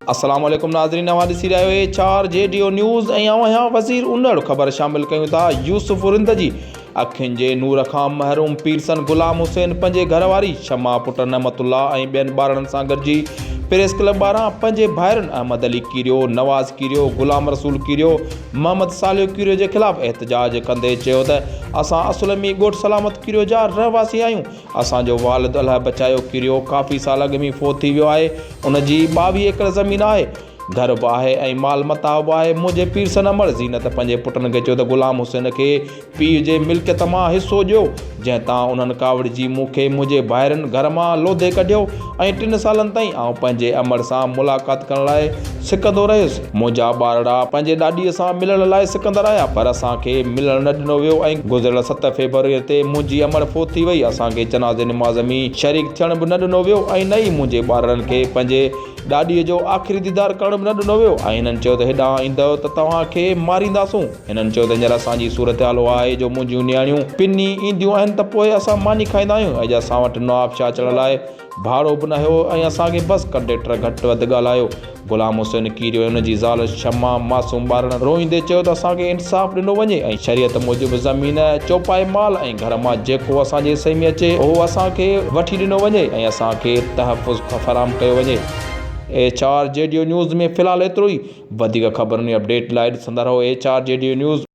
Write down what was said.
अस्सलाम वालेकुम नाज़रीन, नवां ॾिसी रहिया आहियो चार JDO न्यूज़ ऐं आऊं आहियां वज़ीर उन्नड़। ख़बर शामिल कयूं था यूसुफ रिंद जी। अखियुनि जे नूर खां महरूम पीरसन गुलाम हुसैन पंहिंजे घरवारी शमा पुट नमतुल्ला ऐं ॿियनि ॿारनि सां गॾिजी प्रेस क्लब 12 पंहिंजे भाइरनि अहमद अली कीरियो, नवाज़ कीरियो, गुलाम रसूल कीरियो, मोहम्मद सालिह कीरियो जे ख़िलाफ़ एहतजाज कंदे चयो त असां असुलमी ॻोठ सलामत कीरियो जा रहवासी आहियूं। असांजो वालिद अलाह बचायो कीरियो काफ़ी साल अॻु में फ़ौत थी वियो आहे। उन जी 22 एकड़ ज़मीन आहे, घर बि आहे ऐं माल मता बि आहे। मुंहिंजे पीरसन अमर ज़ीनत पंहिंजे पुटनि खे चयो त गुलाम हुसैन खे पीउ जे मिल्कियत मां हिसो ॾियो, जंहिं तां उन्हनि कावड़िजी मूंखे मुंहिंजे भाइरनि घर मां लोधे कढियो ऐं 3 सालनि ताईं आउं पंहिंजे अमर सां मुलाक़ात करण लाइ सिकंदो रहियुसि। मुंहिंजा ॿारड़ा पंहिंजे ॾाॾीअ सां मिलण लाइ सिकंदड़ आया, पर असांखे मिलण न ॾिनो वियो ऐं गुज़िरियल 7 फरवरी ते मुंहिंजी अमर फ़ौत थी वई। असांखे जनाज़े निमाज़ में शरीक थियण बि न ॾिनो वियो ऐं न ई मुंहिंजे ॿारनि खे पंहिंजे ॾाॾीअ जो आख़िरी दीदार करण बि न ॾिनो वियो ऐं हिननि चयो त हेॾां ईंदव त तव्हांखे मारींदासूं। हिननि चयो त हींअर असांजी सूरत हाल आहे जो मुंहिंजियूं नियाणियूं पिनी ईंदियूं आहिनि त पोइ असां मानी खाईंदा आहियूं। अॼु असां वटि नवाब शाह अचण लाइ भाड़ो बि न हुयो ऐं असांखे बस कंडक्टर घटि वधि ॻाल्हायो। गुलाम हुसैन कीरियो ऐं हुनजी ज़ाल शमा मासूम ॿारनि रोईंदे चयो त असांखे इंसाफ़ ॾिनो वञे ऐं शरीयत मूजिबि ज़मीन चौपाए माल ऐं घर मां जेको असांजे सही में अचे उहो असांखे वठी ॾिनो वञे ऐं असांखे तहफ़ुज़ फ़राहम कयो वञे। चार JDO न्यूज़ में फ़िलहालु एतिरो ई। वधीक ख़बरुनि अपडेट लाइ ॾिसंदा रहो चार JDO न्यूज़।